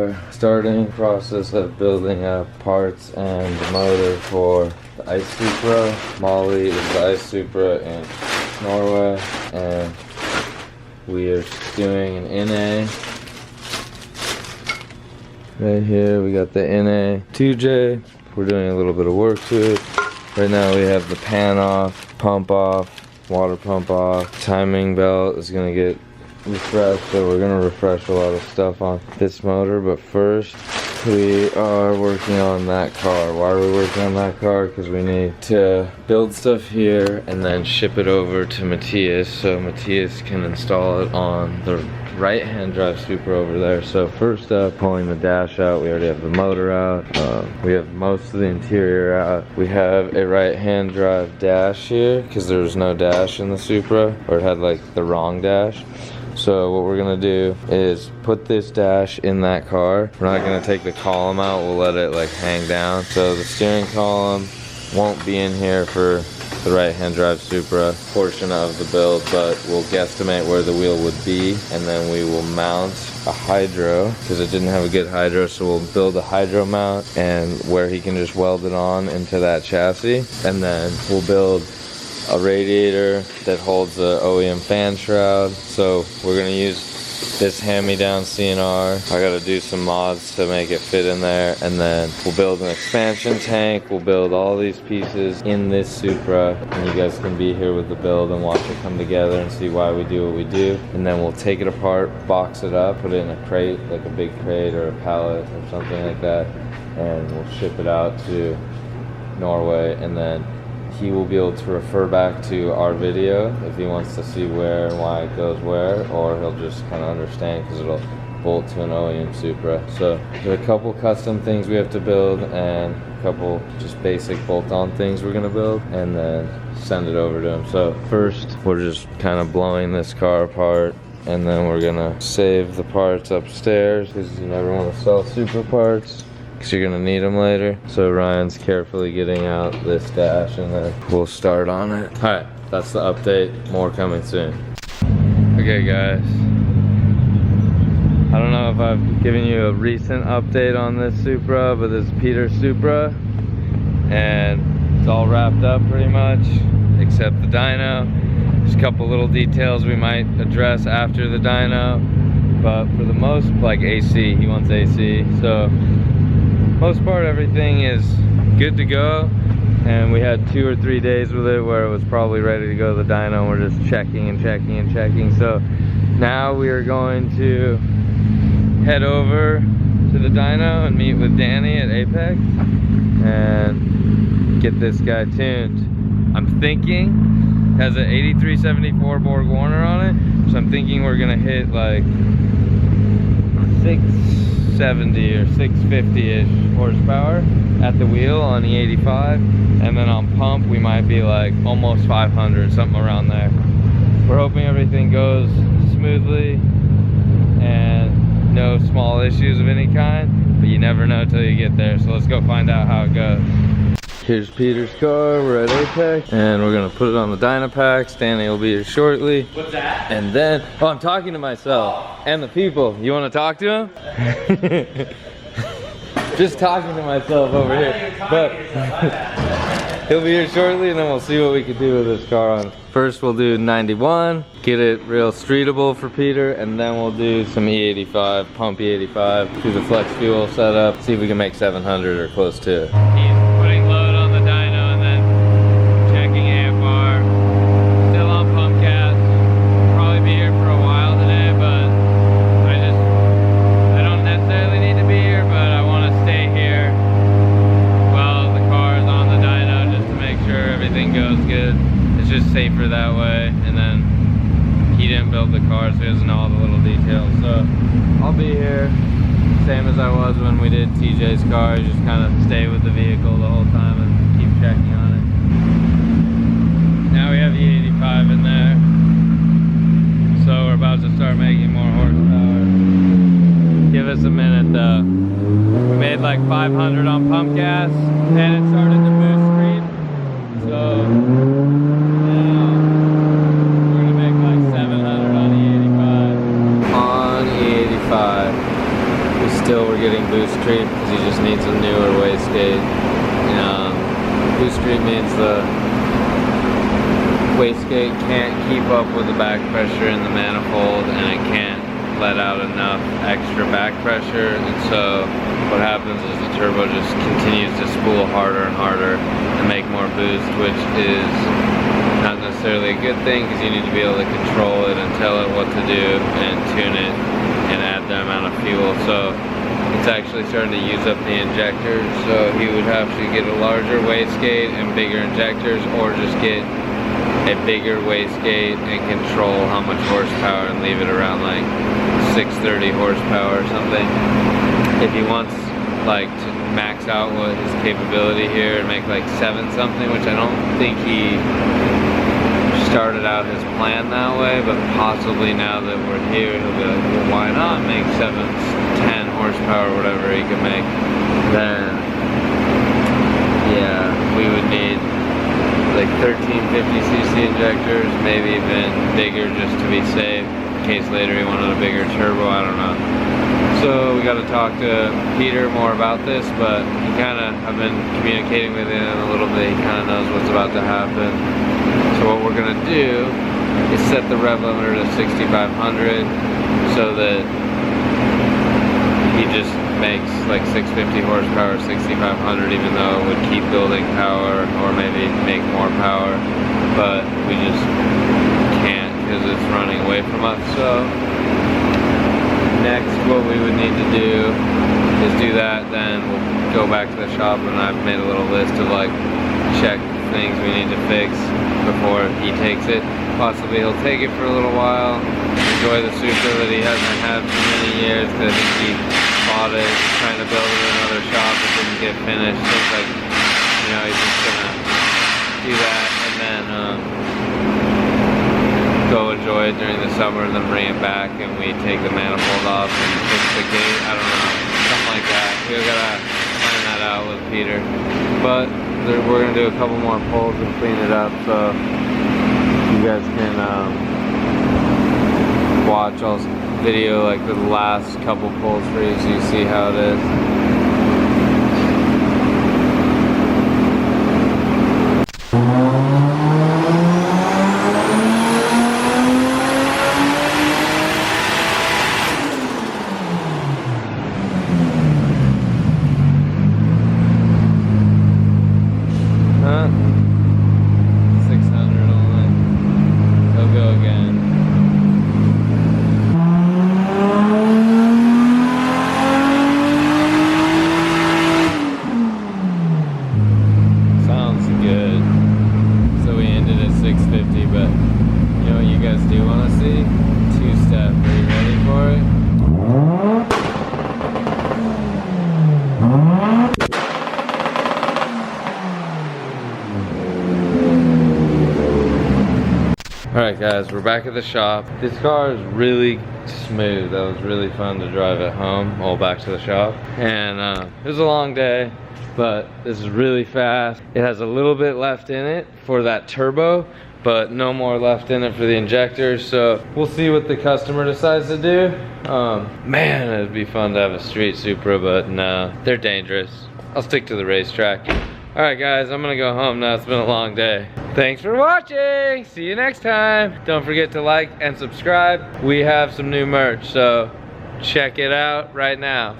are starting the process of building up parts and the motor for the Ice Supra. Molly is the Ice Supra in Norway, and we are doing an NA. Right here we got the NA 2J. We're doing a little bit of work to it. Right now we have the pan off, pump off, water pump off. Timing belt is gonna get refreshed, so we're gonna refresh a lot of stuff on this motor. But first we are working on that car. Why are we working on that car? Because we need to build stuff here and then ship it over to Matthias so Matthias can install it on the right-hand drive Supra over there. So first up, pulling the dash out. We already have the motor out. We have most of the interior out. We have a right-hand drive dash here because there was no dash in the Supra, or it had like the wrong dash. So what we're gonna do is put this dash in that car. We're not gonna take the column out, we'll let it like hang down. So the steering column won't be in here for the right-hand drive Supra portion of the build, but we'll guesstimate where the wheel would be, and then we will mount a hydro, because it didn't have a good hydro, so we'll build a hydro mount and where he can just weld it on into that chassis, and then we'll build a radiator that holds the OEM fan shroud. So we're gonna use this hand-me-down CNR. I gotta do some mods to make it fit in there, and then we'll build an expansion tank. We'll build all these pieces in this Supra, and you guys can be here with the build and watch it come together and see why we do what we do. And then we'll take it apart, box it up, put it in a crate, like a big crate or a pallet or something like that, and we'll ship it out to Norway, and then he will be able to refer back to our video if he wants to see where and why it goes where, or he'll just kind of understand because it'll bolt to an OEM Supra. So there's a couple custom things we have to build and a couple just basic bolt-on things we're gonna build, and then send it over to him. So first we're just kind of blowing this car apart, and then we're gonna save the parts upstairs because you never want to sell Supra parts, because you're gonna need them later. So Ryan's carefully getting out this dash, and then we'll start on it. All right, that's the update. More coming soon. Okay guys, I don't know if I've given you a recent update on this Supra, but this is Peter's Supra, and it's all wrapped up pretty much except the dyno. There's a couple little details we might address after the dyno, but for the most, like AC, he wants AC, so most part everything is good to go, and we had 2 or 3 days with it where it was probably ready to go to the dyno, and we're just checking and checking and checking. So now we are going to head over to the dyno and meet with Danny at Apex and get this guy tuned. I'm thinking it has an 8374 Borg Warner on it, so I'm thinking we're gonna hit like 670 or 650-ish horsepower at the wheel on E85, and then on pump we might be like almost 500, something around there. We're hoping everything goes smoothly and no small issues of any kind, but you never know till you get there. So let's go find out how it goes. Here's Peter's car. We're at Apex, and we're gonna put it on the dyno packs. Danny will be here shortly. What's that? And then, oh, I'm talking to myself and the people. You want to talk to him? Just talking to myself over here. But he'll be here shortly, and then we'll see what we can do with this car on. First, we'll do 91, get it real streetable for Peter, and then we'll do some E85, pump E85, do the flex fuel setup, see if we can make 700 or close to it. He's putting load on the dyno and then checking AFR. Still on pump cats. Probably be here for a while today, but I don't necessarily need to be here, but I want to stay here while the car is on the dyno just to make sure everything goes good. It's just safer that way, and then he didn't build the car, so he doesn't know all the little details. So I'll be here, same as I was when we did TJ's car. Just kind of stay with the vehicle the whole time and keep checking on it. Now we have the 85 in there, so we're about to start making more horsepower. Give us a minute though. We made like 500 on pump gas, and it started to boost speed. So now we're gonna make like 700 on the 85. On the 85. We Still we're getting boost creep because he just needs a newer wastegate. Boost creep means the wastegate can't keep up with the back pressure in the manifold, and it can't let out enough extra back pressure, and so what happens is the turbo just continues to spool harder and harder and make more boost, which is not necessarily a good thing because you need to be able to control it and tell it what to do and tune it and add the amount of fuel. So it's actually starting to use up the injectors, so he would have to get a larger wastegate and bigger injectors, or just get a bigger wastegate and control how much horsepower and leave it around like 630 horsepower or something. If he wants like to max out what his capability here and make like 7 something, which I don't think he started out his plan that way, but possibly now that we're here he'll be like, well, why not make 7, 10 horsepower, whatever he can make. Then yeah, we would need like 1350cc injectors, maybe even bigger just to be safe in case later he wanted a bigger turbo, I don't know. So we got to talk to Peter more about this, but he I've been communicating with him a little bit, he kind of knows what's about to happen. So what we're going to do is set the rev limiter to 6500 so that he just makes like 650 horsepower, 6500, even though it would keep building power or maybe make more power, but we just can't because it's running away from us. So next what we would need to do is do that, then we'll go back to the shop, and I've made a little list of like check things we need to fix before he takes it. Possibly he'll take it for a little while, enjoy the Supra that he hasn't had for many years, because I think he bought it trying to build it in another shop, it didn't get finished. So it's like, you know, he's just gonna do that and then go enjoy it during the summer, and then bring it back and we take the manifold off and fix the gate. I don't know, something like that. We gotta plan that out with Peter. But we're gonna do a couple more pulls and clean it up, so you guys can watch. I'll video like the last couple pulls for you so you see how it is. Alright guys, we're back at the shop. This car is really smooth. That was really fun to drive at home, all back to the shop. And it was a long day, but this is really fast. It has a little bit left in it for that turbo, but no more left in it for the injectors. So we'll see what the customer decides to do. Man, it'd be fun to have a street Supra, but no, they're dangerous. I'll stick to the racetrack. Alright guys, I'm gonna go home now. It's been a long day. Thanks for watching. See you next time. Don't forget to like and subscribe. We have some new merch, so check it out right now.